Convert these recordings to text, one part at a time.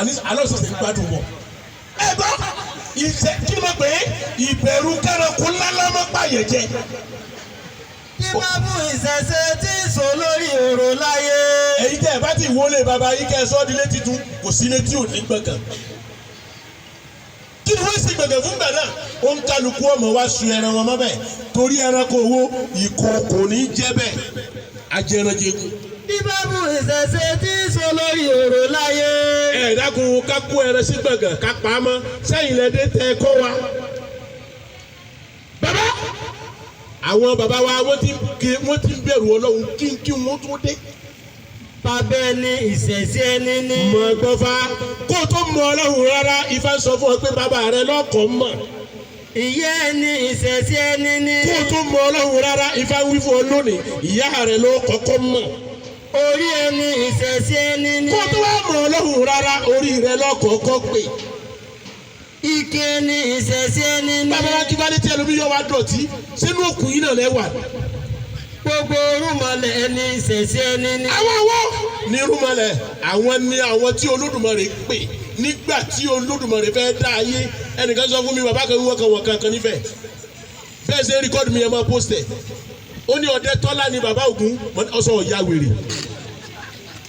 àlọ́ ṣẹ̀ṣẹ̀ gbádùn wọ̀ ẹ gbọ́ ìṣe kí ló pé ìbẹ̀rù kẹrànkún lálámọ́ pààyàn jẹ. kí má fún ìṣẹ̀ṣe tí ń sọ lórí ọ̀rọ̀ láyé. èyí tẹ́ ẹ bá ti wọlé bàbá yìí kẹ́ ẹ sọ́ di létí tún kò sí létí ò ní gbọ̀ngàn. kí ni wọ́n sì gbọ̀ngàn fún gbà náà ó ń kálukú ọmọ wa sun ẹran wọn mọ́ bẹ́ẹ̀ torí ẹranko owó ìkòkò ní jẹ́ bẹ́ẹ̀ ajẹranjẹgun. kí má fún ìṣẹ̀ṣe tí ń sọ lórí ọ̀rọ̀ láyé. ẹ dákun ká kó ẹran sí gbọ̀ngàn ká pa á mọ́ sẹ́yìn lẹ́dẹ́ tẹ kọ́ wa. bàbá àwọn bàbá wa wọ́n ti ń bẹ̀rù Ọlọ́run kí wọ́n tó dé. bàbá ẹni ìṣẹ̀ṣe ẹni ní. mọ̀ gbọ́fà kó o tó mọ Ọlọ́run rárá Ifá sọ fún ọ pé bàbá rẹ lọ́kọ̀ọ́ mọ̀. ìyá ẹni ìṣẹ̀ṣe ẹni ní. kó o tó mọ Ọlọ́run rárá Ifá wí fún ọ lónìí ìyá rẹ ló kọ́kọ́ mọ̀. orí ẹni ìṣẹ̀ṣe ẹni ní. kó o tó wá mọ Ọlọ́run rárá orí rẹ lọ́kọ̀ọ́kọ́ pè. ike ẹni ìṣẹ̀ṣe ẹni ní. bàbá wa kí bá ní tí ẹlòmí yọ wá dọ̀tí sínú òkú yìí náà lẹ́wà. gbogbo rúmọlẹ̀ ẹni ìṣẹ̀ṣe ẹni ní. àwọn ní rúmọlẹ̀ àwọn ní àwọn tí Olódùmarè pè nígbà tí Olódùmarè fẹ́ dá ayé ẹnìkan sọ fún mi bàbá kan wọ́n kan nífẹ̀ẹ́ bẹ́ẹ̀ ṣe rìkọ́dù mi yẹn máa pósítẹ̀ ó ní Ọdẹ́tọ́lá ni bàbá Ògún ọsọ ọ̀ya wèrè.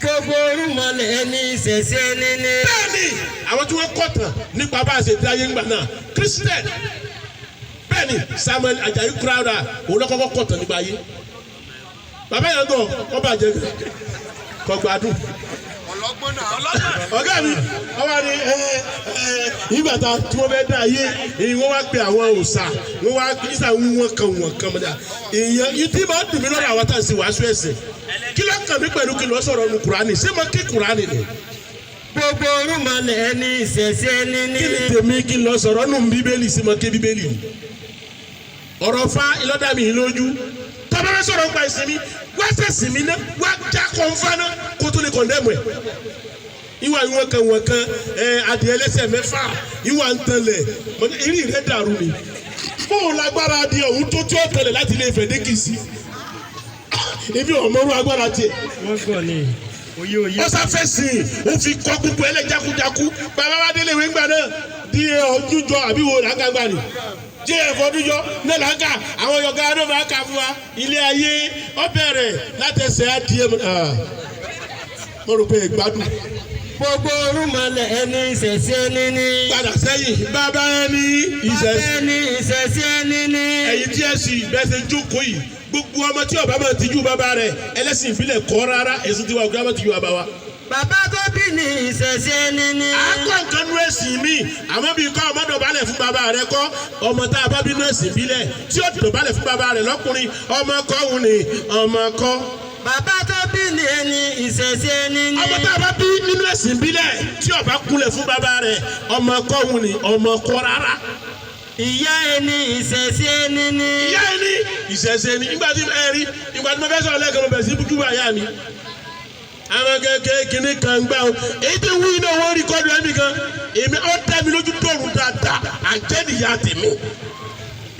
gbogbo rúmọlẹ̀ ẹni ìṣẹ̀ṣe ẹni ní. bẹ́ẹ̀ni àwọn tí wọ́n kọ̀tàn nípa bá a ṣe dá ayé ńgbà náà Christian bẹ́ẹ̀ni Samuel Ajayi Crowder òun lọ́kọ́kọ́ kọ̀tàn nípa ayé bàbá yẹn gbọ́ wọ́n bàjẹ́ kọ̀gbádùn. ọ̀gá mi ọwọ́ ni ìgbà tí wọ́n fẹ́ dá ayé èyí wọ́n wá pe àwọn òòṣà wọ́n wá ìsà wọn kan mọ́dà èèyàn yìí tí máa dùn mí lọ́dọ̀ àwọn tá à ń ṣe wàásù ẹ̀sìn kí ló kàn mí pẹ̀lú kí ló sọ̀rọ̀ nu Kùránì ṣé mo kí Kùránì ni. gbogbo rúmọlẹ̀ ẹni ìṣẹ̀ṣe ẹni ní. kí ni tèmi kí lọ sọ̀rọ̀ nù Bíbélì sí mo ké Bíbélì ọ̀rọ̀ fa ìlọ́dà mi lójú tọ́ba bá sọ̀rọ̀ nípa ìsinmi wá sẹ̀sìn mi náà wá já kọ́ńfà náà kó tó lè kọ̀ndẹ́mù ẹ̀. ìwà ìwọ̀n kan adìẹ ẹlẹ́sẹ̀ mẹ́fà ìwà ń tẹ̀lẹ̀ ìrì rẹ̀ dàrú ni. fóun lágbára adìẹ òun tó tí ó tẹ̀lẹ̀ láti ilé Ifẹ̀ dé Kisi. ibi ọ̀mọ́rú agbára tiẹ̀. wọ́n kọ́ ni oyè. wọ́n sáfẹ́ sìn ó fi kọ́ gbogbo ẹlẹ́jákujáku bàbá wa délé ìwé ńgbà náà di ojújọ àbí wo làákàgbà ni jẹ́ ẹ̀fọ́dúnjọ́ náà làákà àwọn yọ̀gá adó máa kà fún wa ilé ayé ó bẹ̀rẹ̀ látẹ̀sẹ̀ adìẹ mo rò pé ìgbádùn. gbogbo rúmọlẹ̀ ẹni ìṣẹ̀ṣe ẹni ní. padà sẹ́yìn bàbá ẹni ìṣẹ̀ṣe ẹni ní. ẹ̀yin tí ẹ sì bẹ́sẹ̀ jókòó yìí gbogbo ọmọ tí ọba máa tijú bàbá rẹ̀ ẹlẹ́sìn ìbílẹ̀ kọ́ rárá èsì tiwa òkè máa tijú bàbá wa. bàbá tó bí ní ìṣẹ̀ṣe ẹni ní. akọ nǹkan nú ẹ̀sìn mi àmọ́ bí kọ́ ọmọ dọ̀bálẹ̀ fún bàbá rẹ̀ kọ́ ọmọ tá a bá bí nú ẹ̀sìn ìbílẹ̀ tí ó dọ̀bálẹ̀ fún bàbá rẹ̀ lọ́kùnrin ọmọ kọ́ òun ni ọmọ kọ́. bàbá tó bí ní ẹni ìṣẹ̀ṣe ẹni ní. ọmọ tá a bá bí nínú ẹ̀sìn ìbílẹ̀ tí ó bá kúnlẹ̀ fún bàbá rẹ̀ ọmọ kọ́ òun ni ọmọ kọ́ rárá. ìyá ẹni ìṣẹ̀ṣe ẹni ní. ìyá ẹni ìṣẹ̀ṣe ẹni ìgbà tí mo fẹ́ sọ̀rọ̀ lẹ́ẹ̀kan mo bẹ̀rẹ̀ sí bújú àyà mi. àwọn kékeré kìíní kan gbà ó èyí tí wí náà wọ́n rí kọ́dù ẹ̀mí kan èmi ó tẹ́ mi lójú tóorùn dáadáa àjẹ́nìyá tèmi.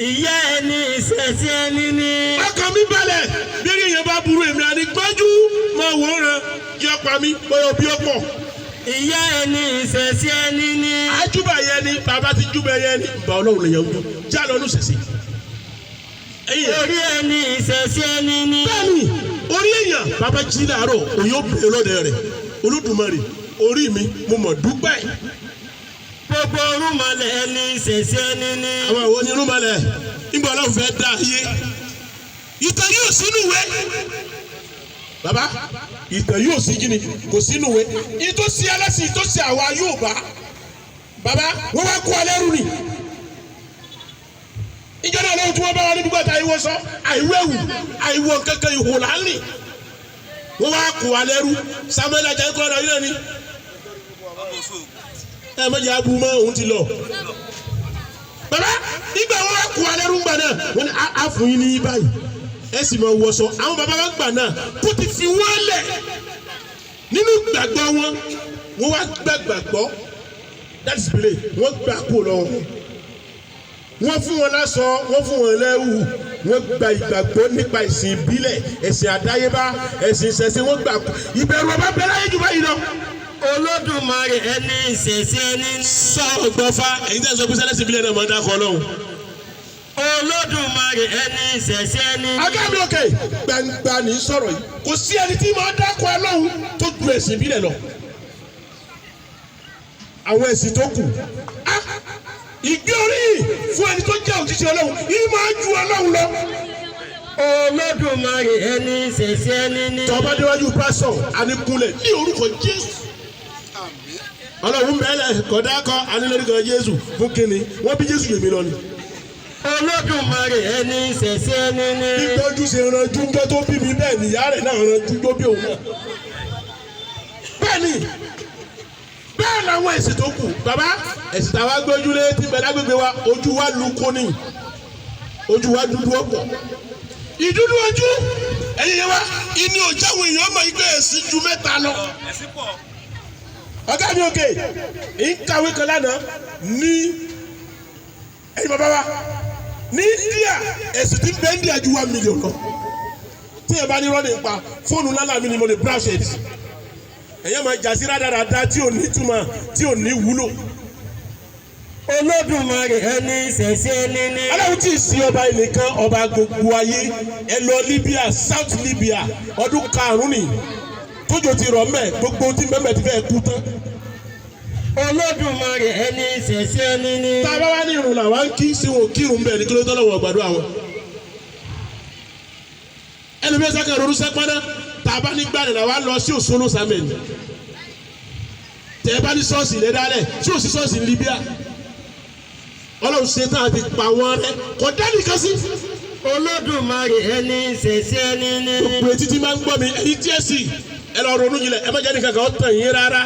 ìyá ẹni ìṣẹ̀ṣe ẹni ní. ọkàn mi balẹ̀ bí èèyàn bá burú èmi àní gbọ́njú máa wò ó ràn kí ọ̀pá mi bọ́yọ̀ bí ó pọ̀. ìyá ẹni ìṣẹ̀ṣe ẹni ní. àjùbà yẹn ni bàbá ti júbà yẹn ni bàbá Ọlọ́run lè yẹn wú já lọ ní sèse. orí ẹni ìṣẹ̀ṣe ẹni ní. bẹ́ẹ̀ni orí èèyàn bàbá jí láàárọ̀ òye ó bèrè lọ́dẹ rẹ̀ Olódùmarè orí mi mo mọ̀ dúpẹ́. gbogbo rúmọlẹ̀ ẹni ìṣẹ̀ṣe ẹni ní. àwọn àwọn onírúmọlẹ̀ nígbà Ọlọ́run fẹ́ dá ayé ìtàn yóò sínú ìwé bàbá ìtàn yóò sí kíni kò sínú ìwé ìtòsí ẹlẹ́sìn ìtòsí àwa yóò bá bàbá wọ́n wá kó alẹ́ rú ni ìjọ náà lọ́wọ́ tí wọ́n bá wà níbi gbọ́dọ̀ àìwọ́ sọ àìwẹ́wù àìwọ́ kankan ìhò láńlì wọ́n wá kó alẹ́ rú Samuel Ajayi kọ́ ọ̀dọ̀ yìí náà ni ẹ mọ̀jẹ̀ abu mọ́ òun ti lọ bàbá nígbà wọ́n wá kó alẹ́ rú gbà náà wọ́n ní àfún yín ní báyìí ẹ sì mọ̀ wọ́sọ àwọn bàbá wa gbà náà kó ti fi wọ́n lẹ̀ nínú gbàgbọ́ wọn wọ́n wá gbàgbọ́ that is belief wọ́n gbà kó lọ́wọ́ wọ́n fún wọn lásọ wọ́n fún wọn lẹ́wù wọ́n gba ìgbàgbọ́ nípa ìsìn ìbílẹ̀ ẹ̀sìn àdáyébá ẹ̀sìn ìṣẹ̀ṣe wọ́n gbà ìbẹ̀rù ọba bẹ̀rẹ̀ ayé jù báyìí lọ. Olódùmarè ẹni ìṣẹ̀ṣẹ̀ ẹni ní. sọ̀rọ̀ gbọ́fà èyí tẹ́ sọ pé sẹ́lẹ̀sì bílẹ̀ náà máa ń dákọ̀ ọlọ́run. Olódùmarè ẹni ìṣẹ̀ṣẹ̀ ẹni ní. agámi òkè gbangba ní sọ̀rọ̀ yìí kò sí ẹni tí máa dákọ̀ ọlọ́run tó ju ẹ̀sìn bílẹ̀ lọ. àwọn ẹ̀sìn tó kù ìgbé orí fún ẹni tó jẹ́ òjíṣẹ́ ọlọ́run yìí máa ju ọlọ́run lọ. Olódùmarè ẹni ìṣẹ̀ṣẹ̀ ẹni ní. tọ́ba déwájú pásọ̀ àníkúnlẹ̀ ní orúkọ Jésù. ọlọ́run bẹ́ẹ̀lẹ̀ kọ̀dákọ̀ anílórúkọ Jésù fún kínní wọ́n bí Jésù yèmí lọ ni. Olódùmarè ẹni ìṣẹ̀ṣẹ̀ ẹni ní. gbígbójú ṣe ranjú ńjọ́ tó bí mi bẹ́ẹ̀ ni ìyá rẹ̀ náà ranjú tó bí òun náà. bẹ́ẹ̀ni bẹ́ẹ̀ làwọn ẹ̀sìn tó kù bàbá ẹ̀sìn táwa gbójúlé tí bẹ́ẹ̀ lágbègbè wa ojú wa lu kóní ojú wa dúdú ọ̀pọ̀ ìdúdú ojú ẹ̀yìn yẹn wa ìní òjáwé èèyàn mọ̀ ìgbé ẹ̀sìn ju mẹ́ta lọ. ọ̀gá mi òkè ìkàwé kan lánàá ní ẹ̀yin bàbá wa ní India ẹ̀sìn tí bẹ́ẹ̀ India ju 1 million lọ tí ẹ bá ní rọ́ọ̀nì pa fóònù lánàá mi ni mo lè brush it ẹ̀yẹ́ máa jà sí rádaràda tí ò ní túmọ̀ tí ò ní wúlò. Olódùmarè ẹni ìṣẹ̀ṣẹ̀ ẹni ní. aláwọ̀ tí ì sí ọba ẹnìkan ọba gbogbo ayé ẹ lọ Libya South Libya ọdún karùn-ún ni tójò ti rọ̀ mẹ́ gbogbo tí mẹ́mẹ́ ti fẹ́ kú tán. Olódùmarè ẹni ìṣẹ̀ṣẹ̀ ẹni ní. tá a bá wá ní irun làwa ń kí sí wọn kírun bẹ́ẹ̀ ni kí ló tọ́ lọ́wọ́ gbàdúrà àwọn. ẹni bí ẹ sákẹ́ ronú sẹ́pọ́nà tá a bá ní gbàdúrà làwa lọ sí òṣòlò sàmẹ́ni tẹ́ ẹ bá ní ṣọ́ọ̀ṣì lẹ́dálẹ̀ tí ò sí ṣọ́ọ̀ṣì ní Libya ọlọ́run ṣe tán àti pa wọ́n rẹ́ kò dání kan sí. Olódùmarè ẹni ìṣẹ̀ṣẹ̀ ẹni ní. gbogbo etí tí máa ń gbọ́ mi ẹni tí ẹ sì ẹ lọ ronú yìí lẹ ẹ má jẹ́ nìkan kan ó tàn yín rárá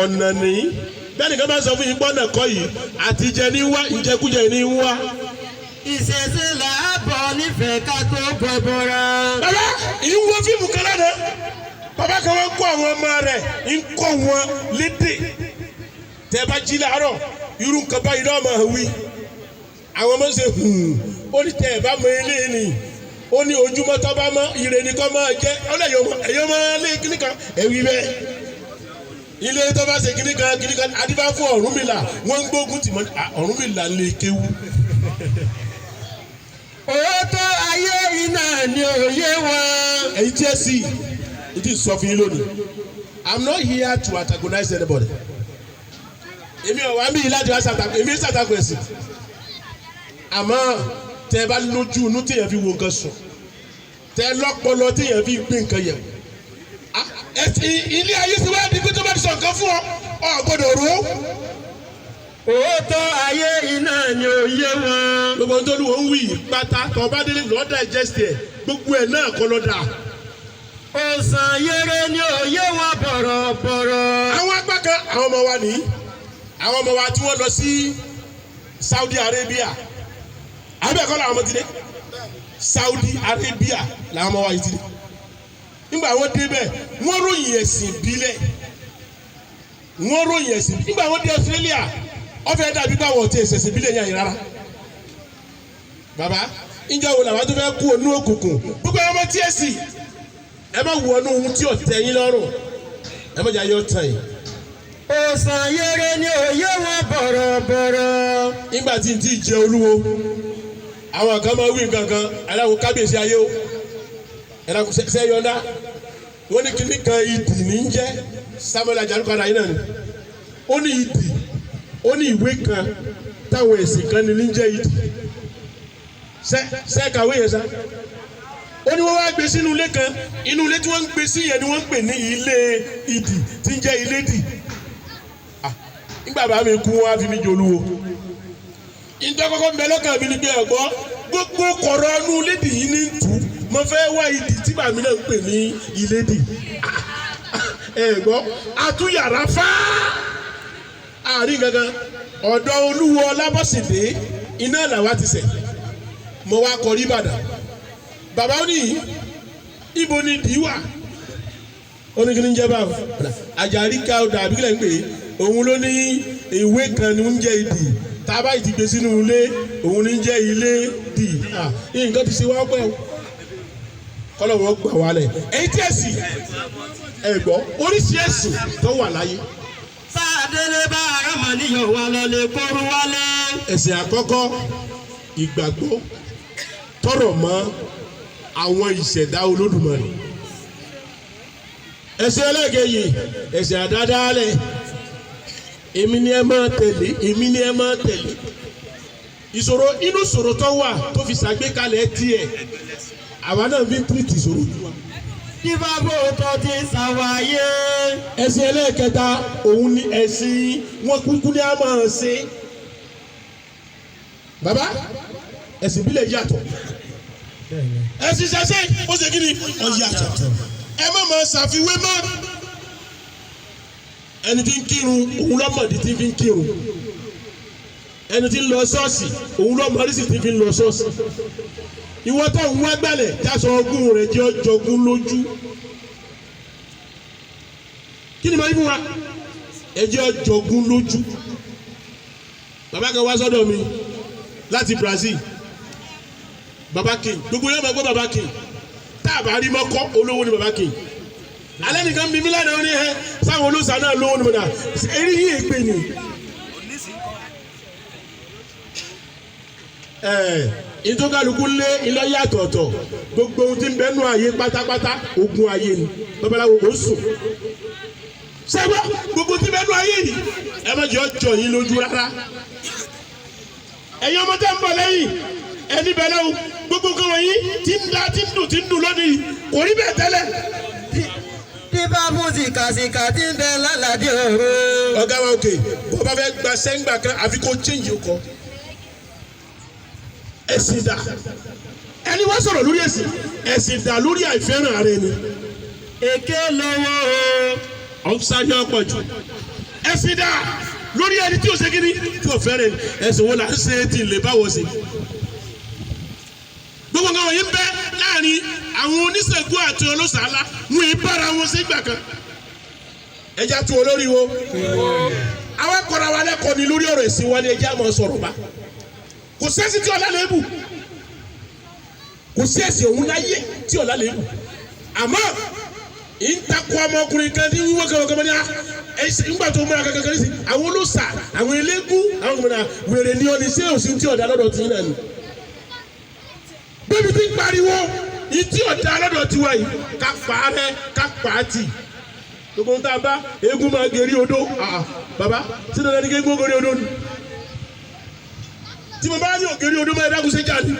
ọ̀nà nìyí bẹ́ẹ̀ nìkan bá sọ fún yín pọ́nà kọ́ yìí àtijẹ́ ní wá ìjẹkújẹ ní wá. Ìṣẹ̀ṣẹ̀ là á bọ̀ nífẹ̀ẹ́ ká tó bọ̀ bọ̀ra. bàbá ìyí ń wo fíìmù kan lánàá bàbá kan wọ́n kọ́ àwọn ọmọ rẹ̀ ń kọ́ wọn lédè tẹ́ bá jí láàárọ̀ irú nǹkan báyìí náà máa wí àwọn ọmọ ṣe ó ní tẹ́ ẹ̀ bá mọ eléyìí ni ó ní ojúmọ́ tó bá mọ́ ire ni kọ́ máa jẹ́ ẹ̀yọ́ máa lé kíní kan ẹ̀wí bẹ́ẹ̀ ilé tó bá ṣe kíní kan adíbá fún Ọ̀rúnmìlà wọ́n ń gbógun tì mọ́ Ọ̀rúnmìlà lè kéwu. Òótọ́ ayé iná ni òye wọn. èyí tí ẹ sì it is sọ fún yín lónìí I'm not here to antagonize anybody. èmi ò wá ń bí yìí láti wá ṣàtàkùn èmi ṣàtàkùn ẹ̀sìn àmọ́ tẹ́ ẹ bá lójú inú téèyàn fi wo nǹkan sùn tẹ́ ẹ lọ́pọlọ téèyàn fi gbé nǹkan yẹ̀ ilé ayé ti wá di pé tó bá ti sọ nǹkan fún ọ gbọ́dọ̀ rò ó. Òótọ́ ayé iná ni òye wọn. gbogbo nítorí wọn ń wí pátá tó bá délé lọ́ọ́ digest ẹ̀ gbogbo ẹ̀ náà kọ́ lọ́ dà. Òsàn yẹrẹ ni òye wọn bọ̀rọ̀bọ̀rọ̀. àwọn apá kan àwọn ọmọ wa nìyí àwọn ọmọ wa tí wọ́n lọ sí Saudi Arabia abẹ́ẹ̀kọ́ làwọn ọmọ ti dé Saudi Arabia làwọn ọmọ wa yìí ti dé nígbà wọ́n dé bẹ́ẹ̀ wọ́n ròyìn ẹ̀sìn bílẹ̀ wọ́n ròyìn ẹ̀sìn nígbà wọ́n dé Australia ọ̀fẹ́ dàbí báwọn ti ẹ̀sìn bílẹ̀ yẹn rárá bàbá ìjọ wo làwọn tó fẹ́ kú ònú òkùnkùn gbogbo ọmọ tí ẹ sì ẹ má wọ ọdún ohun tí ò tẹ́ yín lọ́rùn ẹ má jà yọ tán yìí. Òsàn yẹrẹ ni òye wọn bọ̀rọ̀bọ̀rọ̀. nígbà tí n ti jẹ Olúwo àwọn kan máa wí nǹkan kan aláwo kábíyèsí ayé o ẹ̀rọ sẹ́yọ̀dá wọ́n ní kíní kan ìdì ní ń jẹ́ Samuel Ajayi náà ni ó ní ìdì ó ní ìwé kan táwọn ẹ̀sìn kan ní ń jẹ́ ìdì sẹ́ẹ̀kàwé yẹn sá ó ní wọ́n wá gbé sínú ilé kan inú ilé tí wọ́n ń gbé sí yẹn ni wọ́n ń pè ní ilé ìdì tí ń jẹ́ ilé dì nígbà bá mi kú wọn á fi mi jẹ Olúwo ìdọ́kọ́kọ́ ń bẹ lọ́kàn mi ni pé ẹ̀gbọ́n gbogbo kọ̀rọ̀ ọnú lédì yìí ní tù mo fẹ́ wá ìdì tí bàmí náà ń pè ní ìlédì ẹ̀gbọ́n àtúnyàrá fá àárín gangan ọ̀dọ̀ Olúwo Ọlábọ̀sìndé iná làwa ti sẹ̀ mo wá kọrí Ìbàdàn bàbá ó ní ibo ni ìdí wà ó ní kí ni ń jẹ́ báwo Àjàrí ká ọ̀dà àbíkílẹ̀ ń pè é òun ló ní ìwé kan ní ń jẹ́ ìdì tábà ìdí gbé sínú ilé òun ní jẹ́ ilé dì nǹkan ti ṣe wá pẹ́ o kọ́lọ̀ wọ́n gbà wálẹ̀ èyí tí ẹ sì ẹ̀gbọ́n oríṣi ẹ̀sìn tó wà láyé. Sáàdélé bá arámàníyàn wà lọ́lẹ̀ kóru wálé. Ẹ̀sìn àkọ́kọ́ ìgbàgbọ́ tọrọ mọ́ àwọn ìṣẹ̀dá Olódùmarè. Ẹ̀sìn ẹlẹ́gẹ̀yì ẹ̀sìn àdádálẹ̀ èmi ni ẹ máa tẹ̀lé èmi ni ẹ máa tẹ̀lé. Ìṣòro inú ìṣòro tó wà tó fi ṣàgbékalẹ̀ tiẹ̀ àwa náà fi ń tìrìtì ìṣòro tiwa. Ìbábò tó ti ṣàwáyé. Ẹ̀sìn ẹlẹ́ẹ̀kẹta òun ni ẹ̀sìn wọn kúkú ní a máa ṣe. Bàbá ẹ̀sìn ìbílẹ̀ yàtọ̀. Ẹ̀sìn ṣẹṣẹ ó ṣe kí ni ó yàtọ̀. Ẹ má máa ṣàfiwé mọ́. Ẹni tí ń kírun òun lọ́mọdé tí fi ń kírun. Ẹni tí ń lọ ṣọ́ọ̀ṣì òun lọ́mọdé sì tí fi ń lọ ṣọ́ọ̀ṣì. Ìwọ tó ń wá gbálẹ̀ jáṣọ ogún rẹ̀ jẹ́ ọjọ́gún lójú. Kí ni mo ní fún wa? Ẹ jẹ́ ọjọ́gún lójú. Bàbá kan wá sọ́dọ̀ mi láti Brazil. Bàbá King gbogbo yẹn máa gbọ́ Bàbá King. Tá a bá rí mọ́kọ́ olówó ni Bàbá King. Alẹ́ nìkan bí mílíọ̀nù ó ní ẹ sáwọn olóòsàn náà lówó ni mo dà. Eré yìí èpè ni. Ìtọ́kálukú lé ilé yàtọ̀ọ̀tọ̀ gbogbo ohun tí ń bẹ́nu ayé pátápátá ogun ayé ni babaláwo kò sùn. Ṣẹ́gbọ́n gbogbo tí ń bẹ́nu ayé yìí ẹ má jẹ́ ọjọ́ yín lójú rárá. Ẹ̀yin ọmọ tẹ́ ń bọ̀ lẹ́yìn ẹni bẹ̀rẹ̀ o gbogbo nǹkan wọ̀nyí tí ń da tí ń dùn lónìí kò rí bẹ́ẹ̀ tẹ́lẹ̀. Bíbá mú sìkàsìkà tí ń bẹ lálàdé òru. Ọ̀gá wa òkè bó bá fẹ́ gba sẹ́ńgbà kan àfi kó change ọkọ̀. Ẹ̀sìn dà ẹni wá sọ̀rọ̀ lórí ẹ̀sìn dà lórí àìfẹ́ràn ara ẹni. Èké lọ́wọ́ ọ̀sán yẹn pọ̀ jù. Ẹ̀sìn dà lórí ẹni tí o ṣe kíni tí o fẹ́rẹ̀ ẹ̀sìn wo là ń ṣe tí lè báwo ṣe. Gbogbo nǹkan wọ̀nyí ń bẹ láàrin àwọn oníṣègùn àti olóṣàlá wọn ì bára wọn sí ìgbà kan. Ẹja tún olórí wo. Àwọn akọ̀rọ̀ wa lẹ́kọ̀ọ́ ni lórí ọ̀rọ̀ ẹ̀sìn wa ni ẹja máa sọ̀rọ̀ bá. Kò sẹ́sì tí ọ̀la lè bù kò sí ẹ̀sìn òun láyé tí ọ̀la lè bù àmọ́ ìtakò ọmọkùnrin kan ní wíwọ́ kankan ní ẹ̀sìn nígbà tó múra kankan ní sí àwọn olóòṣà àwọn eléégún àwọn ọmọdé wèrè ní ọ̀nì sí òsì tí ọ̀dà lọ́dọ̀ tí náà ni bébí tí ń pariwo ìtí ọ̀dà lọ́dọ̀ tí wáyé ká parẹ́ ká pàtì gbogbo ń tá a bá eégún máa gèrí odó bàbá sínú ẹni kéégún gèrí odó ni. Tí mo bá ní ògiri odó máa dákun séjà ni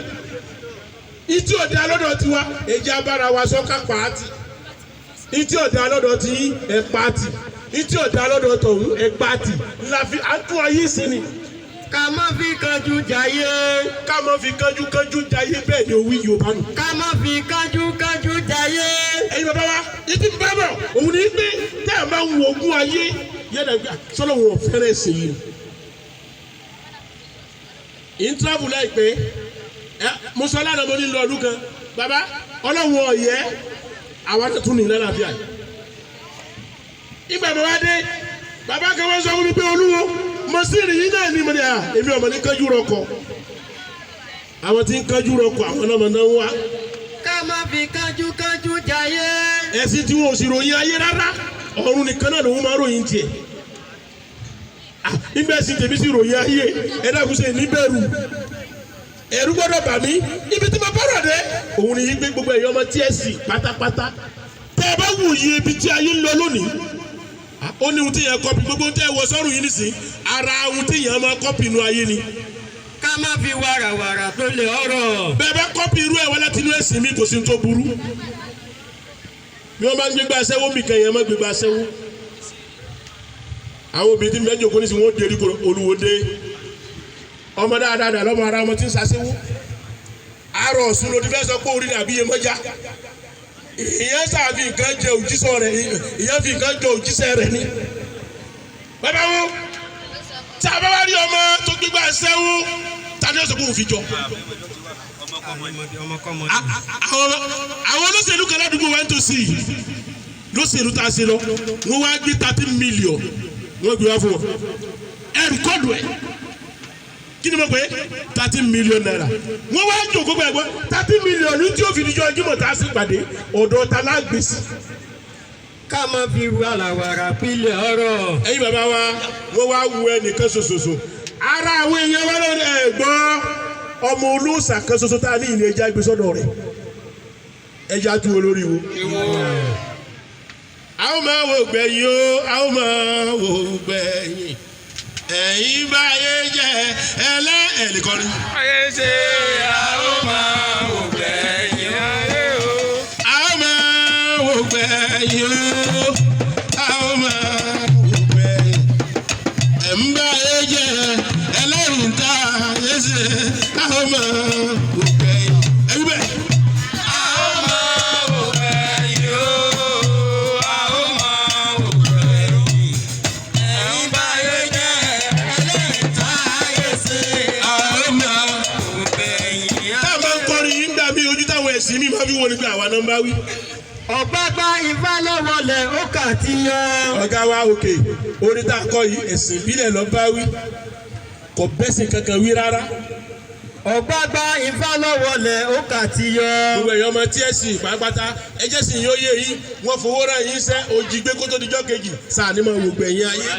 ìtí ọ̀dà lọ́dọ̀ tiwa èjì abára wa sọ́ká pàátì ìtí ọ̀dà lọ́dọ̀ tí ẹ̀ pàátì ìtí ọ̀dà lọ́dọ̀ tọ̀hún ẹ̀ pàátì ńlá fi àtún ayé sí ni. Ká má fi kánjú jayé. Ká má fi kánjú jayé bẹ́ẹ̀ ni òwí Yorùbá nù. Ká má fi kánjú jayé. Ẹ̀yin bàbá wa ìdí bá bọ̀ òun ní pé tẹ́ ẹ̀ máa ń wo ogún ayé yẹ́dà sọ́lọ́ wọn fẹ́rẹ̀ sí i. Travel láìpẹ́ mùsọ̀lá náà mo ní lọ ọdún kan bàbá ọlọ́run ọ̀yẹ́ àwọn tó ní lálàáfíà yìí. Ìgbà bàbá dé bàbá kan wọ́n sọ fún mi pé Olúwo mo sì rí yín náà ní mo ní èmi ọmọ ní kánjú rọkọ àwọn tí ń kánjú rọkọ àwọn náà mọ̀ náà wá. Ká má fi kánjú jayé. Ẹ̀sìn tí wọn ò sì ròyìn ayé rárá ọ̀run nìkan náà lòun máa ròyìn tiẹ̀. Nígbà tí tèmi sì ròyìn ayé ẹ̀dá kù sí níbẹ̀rù ẹ̀rù gbọ́dọ̀ bà mí ibi tí mo bọ̀rọ̀ dé òun ni yín gbé gbogbo ẹ̀yọ́ ọmọ tí ẹ sì pátápátá tẹ́ ẹ bá wù yí ibi tí ayé ń lọ lónìí ó ní ohun tí yẹn kọ́pì gbogbo tẹ́ ẹ wọ sọ́run yìí nísìn ara ohun tí yẹn máa kọ́pì inú ayé ni. Ká má fi wàràwàrà tó lè ọ̀rọ̀. Bẹ́ẹ̀ bá kọ́pì irú ẹ̀ wá láti inú ẹ̀sìn mi kò sí tó burú bí wọ́n bá ń gbégbá aṣẹ́wó mi kẹ́yìn ẹ̀ má gbégbá aṣẹ́wó. Àwọn obìnrin tí mẹ́jọ kò ní sí wọn ó dérí Olúwo dé ọmọ dáadáa lọ́mọ ara ọmọ tí ń ṣaṣẹ́wó àárọ̀ ọ̀sùn ló ti fẹ́ sọ pé orí àbí iye mọ́já ìyẹn sàbí nǹkan jẹ òjísọ rẹ̀ ìyẹn fi nǹkan jẹ òjíṣẹ́ rẹ̀ ní. Bàbá wo tí a bá wá rí ọmọ tó gbégbá aṣẹ́wó tani ọ̀sẹ̀ kò fi jọ. Àwọn olóṣèlú kan ládùúgbò wa ń tó sí i lóṣèlú tá a ṣe lọ wọ́n wá gbé 13 million wọ́n gbé wá fún wọn ẹ̀ rìkọ́dù ẹ̀ kí ni mo pè é 13 million naira wọ́n wá jòkó gbẹ̀gbọ́n 13 million ní tí ó fi dijọ́ ẹjúmọ̀ tá a sì pàdé ọ̀dọ̀ ta lágbèsì ká má fi ru àlàwàrà pílẹ̀ ọ̀rọ̀. ẹ̀yin bàbá wa wọ́n wá wu ẹnìkan ṣoṣoṣo ara àwọn èèyàn wá lórí ẹ̀gbọ́n ọmọ olóòṣà kan ṣoṣo tá a ní ìlú ẹja gbé sọ́dọ̀ rẹ̀ ẹja tún olórí wo. àwọn máa wò gbẹ̀yìn o àwọn máa wò gbẹ̀yìn ẹ̀yin báyé jẹ́ ẹlẹ́ẹ̀lẹ́kọ́rin. ayé ṣe àwọn máa wò gbẹ̀yìn ayé o. àwọn máa wò gbẹ̀yìn o àwọn máa wò gbẹ̀yìn ẹ̀yin báyé jẹ́ ẹlẹ́rìí tá ayé ṣe àwọn máa wò gbẹ̀yìn ẹ̀yin bẹ́ẹ̀. ẹ̀sìn mi máa fi wọ́n ní pé àwa náà ń bá wí. ọ̀gbágbá ifá lọ́wọ́lẹ̀ ó kà ti yan. ọ̀gá wa òkè orí tá a kọ́ yìí ẹ̀sìn ìbílẹ̀ ló bá wí kò bẹ́sìn kankan wí rárá. ọ̀gbágbá ifá lọ́wọ́lẹ̀ ó kà ti yan. gbogbo èèyàn ọmọ tí ẹ̀sìn pàápàá ẹjẹ́ sì yóò yé yìí wọ́n fowó rán yín sẹ́ òjì gbé kótó dijọ́ kejì sáà ní máa wò gbẹ̀yìn ayé.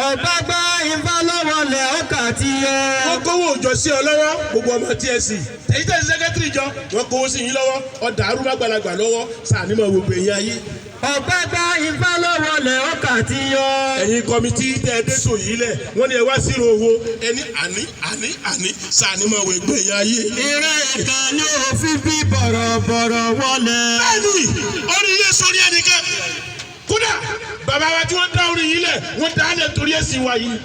ọ̀gbágbá ifá lọ́wọ́lẹ̀ ó kà ti yan. wọ́n kówó òjò sí ọ lọ́wọ́ gbogbo ọmọ tí ẹ̀sìn èyí tẹ̀sí sẹ́kẹ́tìrì jọ wọ́n kówó sí yín lọ́wọ́ ọ̀dà arúgbó àgbàlagbà lọ́wọ́ sànímọ̀ gbogbo èyí ayé. ọ̀gbágbá ifá lọ́wọ́lẹ̀ ó kà ti yan. ẹ̀yin kọ́mítì tẹ́ ẹ dẹ́sọ̀ yìí lẹ̀ wọ́n ní ẹ wá sírò owó ẹni àní sànímọ̀ gbogbo èyí ayé. ìrẹ́ ẹ̀ka ni òfin bí bọ̀rọ̀bọ̀rọ̀ wọlé. bẹ́ẹ̀ni orí yé sórí ẹnìkan kódà bàbá wa tí wọ́n dá orí yìí lẹ̀ wọ́n dá lẹ̀ torí ẹ̀sìn wa yìí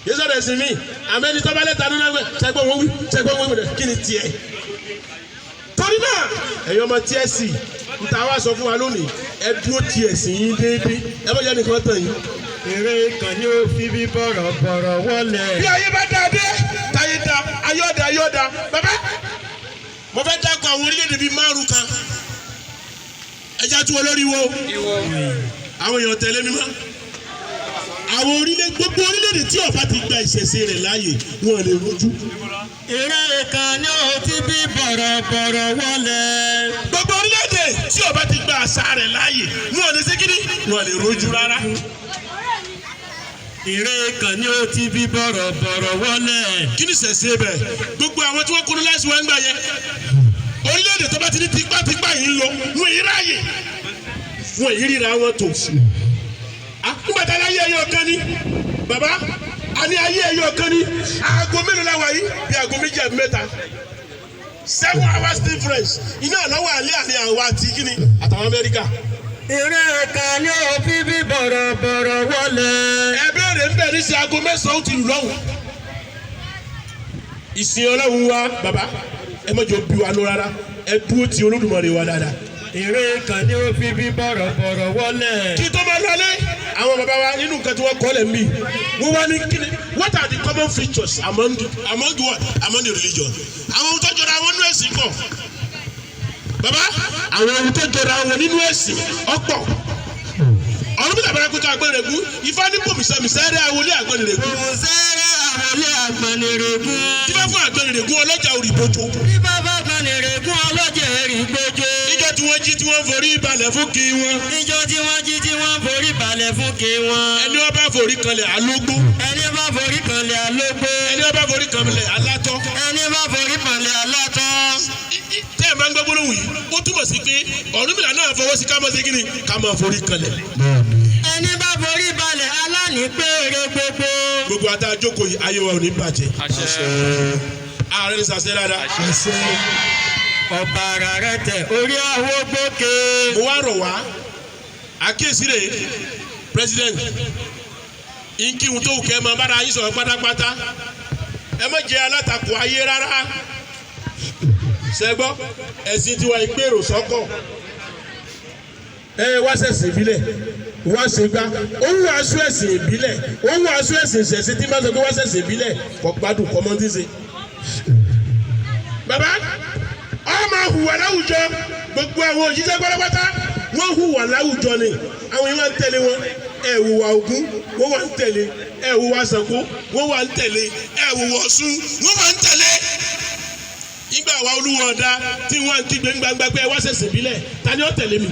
yéésù ọ̀dẹ̀ sí mi àmẹ́ni tọ́ba lẹ́ta nínú ẹgbẹ́ ṣẹ́gbọ́n wọn wí ṣẹ́gbọ́n wọn wí kí ni tiẹ̀. torí náà ẹ̀yin ọmọ tí ẹ sì ń ta wá sọ fún wa lónìí ẹ dúró tiẹ̀ sí yín déédéé ẹ bá jẹ́ nìkan tàn yín. èrè kan ni ó fi bí bọ̀rọ̀bọ̀rọ̀ wọlé. bí ayé bá dáa dé táyé dáa ayọ́dà bàbá mo fẹ́ dákọ̀ àwọn orílẹ̀-èdè bíi márùn kan ẹja tún olórí wo àwọn èèyàn tẹ̀lé mi mọ́. àwọn gbogbo orílẹ̀-èdè tí ọba ti gba ìṣẹ̀ṣe rẹ̀ láàyè wọn lè rojú. èrè kan ni ó ti bí bọ̀rọ̀bọ̀rọ̀ wọlé. gbogbo orílẹ̀-èdè tí ọba ti gba àṣà rẹ̀ láàyè wọn lè ṣe kíni wọn lè rojú rárá. èrè kan ni ó ti bí bọ̀rọ̀bọ̀rọ̀ wọlé. kí ni ìṣẹ̀ṣe bẹ̀ gbogbo àwọn tí wọ́n kúrú láìsí wọn gbà yẹn orílẹ̀-èdè tó bá ti ní tipátipá yìí ń lọ wọn yìí ráàyè wọn yìí ríra wọn tó. nígbà tá a láyé ẹyọ kan ní bàbá a ní ayé ẹyọ kan ní aago mélòó la wà yìí bí aago méjì àbí mẹ́ta 7 hours difference iná lọ́wọ́ àlẹ́ àní àwọn àti kíni àtàwọn Amẹ́ríkà. èrè kan ni ó fi bí bọ̀rọ̀bọ̀rọ̀ wọlé. ẹbí rẹ̀ ń bẹ̀ ní sí aago mẹ́sàn-án ó ti lù lọ́hùn. ìsìn Ọlọ́run wa bàbá ẹ má jọ bí wa lọ rárá ẹ dúró ti Olódùmarè wa dáadáa. èrè kan ni ó fi bí bọ̀rọ̀bọ̀rọ̀ wọlé. kí tó máa lọlé àwọn bàbá wa nínú nǹkan tí wọ́n kọ́ lẹ̀ ń bì wọ́n wá ní kíni what are the common features among the religion àwọn ohun tó jọra wọn nínú ẹ̀sìn pọ̀ bàbá àwọn ohun tó jọra wọn nínú ẹ̀sìn ọ̀pọ̀ ọ̀run bíi àbẹ̀rẹ̀ kúta àgbẹ̀rẹ̀gún ifá ní bòmísẹ́mísẹ́rẹ́ àwọlé àgbẹ̀rẹ̀gún. bòmísẹ́rẹ́ àwọlé àgbẹ̀rẹ̀gún. tí bá fún àgbẹ̀rẹ̀gún ọlọ́jà òrìbójó. tí bá fún àgbẹ̀rẹ̀gún ọlọ́jà òrìbójó. ìjọ tí wọ́n jí tí wọ́n forí balẹ̀ fún kí wọn. ìjọ tí wọ́n jí tí wọ́n forí balẹ̀ fún kí wọn. ẹni wọ́n bá forí kanlẹ̀ alógbó. ẹni bá forí kanlẹ̀ alógbó. ẹni wọ́n bá forí kanlẹ̀ alátọ́. ẹni bá forí kanlẹ̀ alátọ́. tẹ́ ẹ̀ máa ń gbọ́ gbólóhùn yìí ó túmọ̀ sí pé Ọ̀rúnmìlà náà fọwọ́ sí ká máa ṣe kí ni ká máa forí kanlẹ̀. ẹni bá forí balẹ̀ alánìpẹ̀rẹ̀ gbogbo. gbogbo ata jókòó yìí ayé wa ò ní bàjẹ́. ààrẹ ní sàṣẹ dáadáa. ọba ara rẹ tẹ orí àwọ̀ gbókè. mo wá rọ̀ wá àkíyèsí rẹ̀ president nkíhun tó kẹ́ ẹ máa bára yín sọ̀rọ̀ pátápátá ẹ má jẹ́ alátakò ayé rárá ṣẹgbọ́ ẹ̀sìn tiwa ìgbèrò sọ́kọ̀ wá ṣẹ̀sìn ìbílẹ̀ wá ṣe gbá òun wàásù ẹ̀sìn ìbílẹ̀ òun wàásù ẹ̀sìn ìṣẹ̀ṣẹ̀ tí máa sọ pé wá ṣẹ̀sìn ìbílẹ̀ kò gbádùn kọ́mọ́ntì ṣe. bàbá ọmọ hùwà láwùjọ gbogbo àwọn òṣìṣẹ́ pátápátá wọ́n hùwà láwùjọ ni àwọn yìí wá ń tẹ̀lé wọn hùwà Ògún wọ́n wá ń tẹ̀lé hùwà Ṣàngó wọ́n wá ń tẹ̀lé hùwà Ọ̀ṣun wọ́n wá ń tẹ̀lé. nígbà wa Olúwo ọ̀dà tí wọ́n ń kígbe gbangba pé wá ṣẹ̀sìn ìbílẹ̀ ta ni ó tẹ̀lé mi.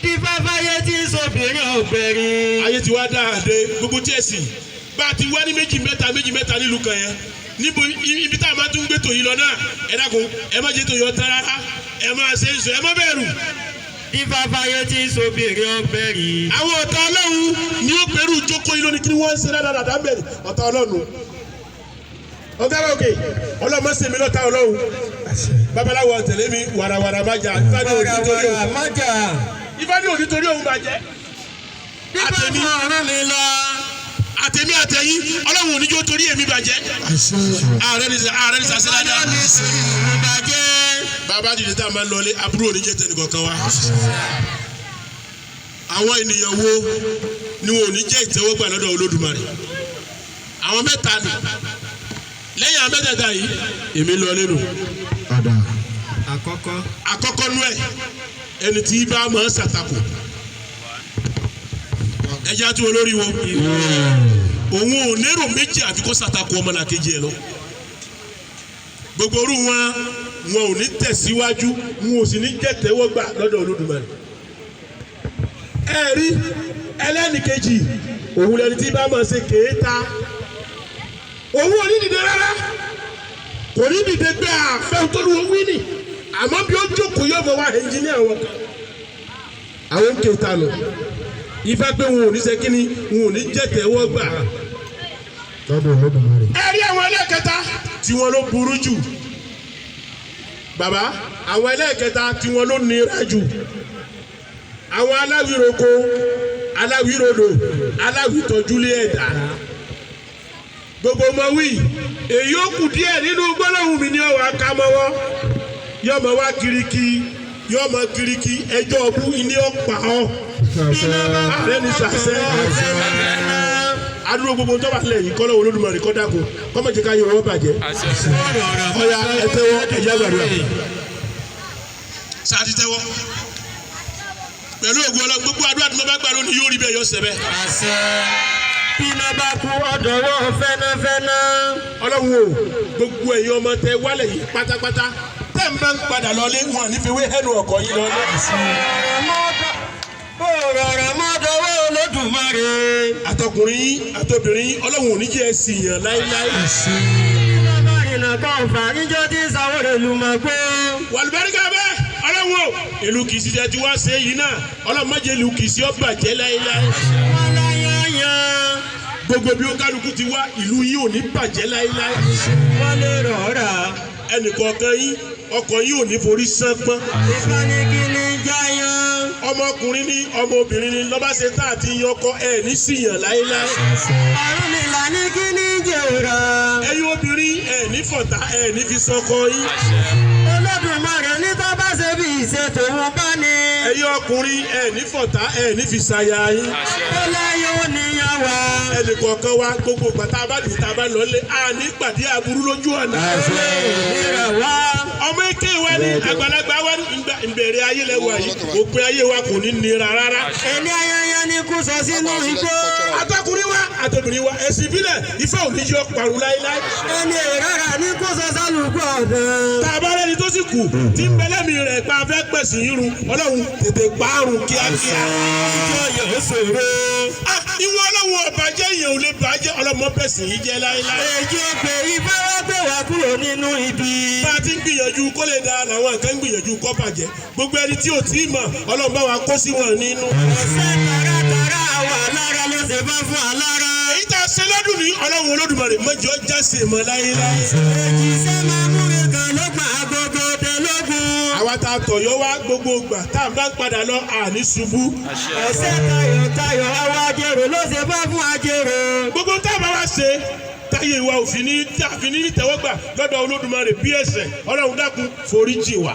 Ìfáfáyé tí ń sobìnrin ọ̀gbẹ̀rì. ayé ti wá dáadé gbogbo tí ẹ sì bá a ti wá ní méjì mẹ́ta nílùú kan yẹn níbo ibi tá a máa tún gbé tòyí lọ náà ẹ dákun ẹ má jẹ́ tòyí ọ̀tá rárá ẹ máa ṣe é sọ ẹ má bẹ̀rù. Ìfáfáyé tí ń sobìnrin ọ̀gbẹ̀rì. àwọn ọ̀tá ọlọ́run ni ó pẹ̀lú ìjókòó yìí lónìí kí wọ́n ń ṣe dáadáa bẹ̀rẹ̀ ọ̀tá ọlọ́run. ọ̀gá wa òkè ọlọ́mọ sèmi lọ́tà ọlọ́run babaláwo tẹ̀lé mi wàràwàrà má jà Ifá ní òní torí òun bàjẹ́. àtẹ̀mí àtẹ̀yìn ọlọ́run òní jó torí èmi bàjẹ́. ààrẹ ní sàṣẹ dáadáa. bàbá dìde tá a máa ń lọlé àbúrò oníjẹ tẹnìkọ̀ọ̀kan wa. àwọn ènìyàn wo ni wọn ò ní jẹ́ ìtẹ́wọ́gbà lọ́dọ̀ Olódùmarè. àwọn mẹ́ta ni lẹ́yìn àwọn mẹ́tẹ̀ẹ̀ta yìí èmi lọ lẹ́nu. àkọ́kọ́ nú ẹ̀ ẹni tí bá máa ń ṣàtakò ẹja tí olórí wọn òun ò nérò méjì àfi kó ṣàtakò ọmọlàkejì ẹ lọ gbogbo orú wọn ò ní tẹ̀síwájú wọn ò sì ní jẹ́ tẹ́wọ́gbà lọ́dọ̀ Olódùmarè. ẹ rí ẹlẹ́nìkejì òun lẹni tí bá máa ṣe kéèta òun ò ní dìde rárá kò ní dìde gbé àfẹ́ tó ní wọ́n wí nì àmọ́ bí ó jókòó yóò mọ wá ẹnjìníà wọn kan àwọn kéèta nù Ifá pé wọn ò ní ṣe kíni wọn ò ní jẹ́ tẹ́wọ́ gbà. ẹ rí àwọn ẹlẹ́kẹta tí wọ́n ló burú jù bàbá àwọn ẹlẹ́kẹta tí wọ́n ló nira jù àwọn aláwìroko aláwìrodò aláwìtọ́júlé ẹ̀dá gbogbo ọmọ wí èyí ó kù díẹ̀ nínú gbólóhùn mi ní ọwọ́ akámọ́wọ́ yọmọ wá kiriki ẹjọ́ ọbú ilé ọ̀pá ọ́ lẹ́ni sàṣẹ adúró gbogbo tó bá tilẹ̀ yìí kọ́ lọ́wọ́ Olódùmarè kọ́ dàkú kọ́mọ̀jẹ́ ká yọ wọ́n bàjẹ́ ọ̀ya ẹ̀tẹ́wọ́ ẹ̀jẹ̀ àgbàdúrà sáàtì tẹ́wọ́ pẹ̀lú ògùn ọlọ́ gbogbo àdúrà tí mo bá gbà lónìí yóò rí bẹ́ẹ̀ yọ sẹ́bẹ̀. Bíná bá kú ọ̀dọ̀wọ́ fẹ́náfẹ́ná. Ọlọ́run o gbogbo ẹ̀yin ọmọ tẹ wálẹ̀ yìí pátápátá tẹ́ ń bá ń padà lọlé wọn nífẹ̀wé ẹnu ọkọ̀ yìí lọ rọ̀rọ̀ mọ́dọ̀wọ́ Olódùmarè. Àtọkùnrin àtobìnrin Ọlọ́run ò ní jẹ́ ẹ̀sìn yàn láíláí. Bàbá ìrìnà kan fà níjọ́ tí Sáwọ́rẹ̀ lù mọ̀ pé. Wàlúbáríkà bẹ́ẹ̀ Ọlọ́run o ìlú Kìsì jẹ́ ti wá ṣe yìí náà Ọlọ́run má jẹ́ ìlú Kìsì ó bàjẹ́ láíláí. Wọ́n láyán gbogbo bí ó kálukú ti wá ìlú yìí ò ní bàjẹ́ láíláí. Wọ́n lè rọ̀ọ́ra. Ẹnìkọ̀ọ̀kan yín ọkọ̀ yìí ò ní forí sánpọ́n. Ìfani kí ni jáyán. Ọmọkùnrin ní ọmọbìnrin ní lọ́ba ṣe tá àti yọkọ ẹ̀ ní síyàn láéláé. Àrùn mi là ní kí ní jèrà. Ẹ̀yin obìnrin ẹ̀ ní fọ̀tà ẹ̀ ní fi sọkọ yín. Olódùmarè ní tó bá ṣe bí ìṣètò wọn bá ní. Ẹ̀yin ọkùnrin ẹ̀ ní fọ̀tà ẹ̀ ní fi ṣaya yín. Ó lẹ́yìn ó níyàn wá. Ẹnìkọ̀ọ̀kan wa gbogbo gbàtà abájú tá a bá lọ lé àní pàdé aburú lójú ọ̀nà. Ọmọ eke wa ní àgbàlagbà wa ní ìbẹ̀rẹ̀ ayé lẹ́wọ̀ yìí òpin ayé wa kò ní nira rárá. Ẹni ayẹyẹ ni kò sọ sínú igbó. Àtọkùnrin wa àtobìnrin wa ẹ̀sìn ìbílẹ̀ Ifá òní yọ parun láíláí. Ẹni ìrara ni kò sọ sálùkù ọ̀dọ́. Tàbá rẹni tó sì kù tí ń bẹlẹ́mì rẹ̀ pa fẹ́ pẹ̀sìn irun Ọlọ́run tètè parun kíákíá. Ìjọ yóò ṣòro. Ìwọ Ọlọ́run ọ̀bàjẹ́ yẹn ò lè bàjẹ́ ọlọ́mọ pẹ̀sìn yìí jẹ́ láíláí. Èjì òpè Ifá wá gbé wá kúrò nínú ibi. Bá a ti ń gbìyànjú kó lè da làwọn nǹkan ń gbìyànjú kó bàjẹ́ gbogbo ẹni tí ò tí ì mọ̀ Ọlọ́run bá wa kó sí wọn nínú. Ọ̀sẹ̀ tààràtàrà wà lára ló ṣe bá fún alára. Èyí tá a ṣe lọ́dún ní Ọlọ́run Olódùmarè mọ́jọ́ jáse mọ́ láyéláyé. Èjì ṣe máa mú ẹ̀gàn lọ́gbà agogo tẹ́lógún. Àwa ta tọ̀yọ́ wá gbogbo ìgbà tá a bá ń padà lọ àní ṣubú. Ọ̀sẹ̀ tayọ̀tayọ̀ àwọn ajérò ló ṣe bá fún ajérò. Gbogbo tá a bá wá ṣe táyé wa òfin ní tẹ́wọ́gbà lọ́dọ̀ Olódùmarè bí ẹ̀ṣẹ̀ Ọlọ́run dákun foríjì wa.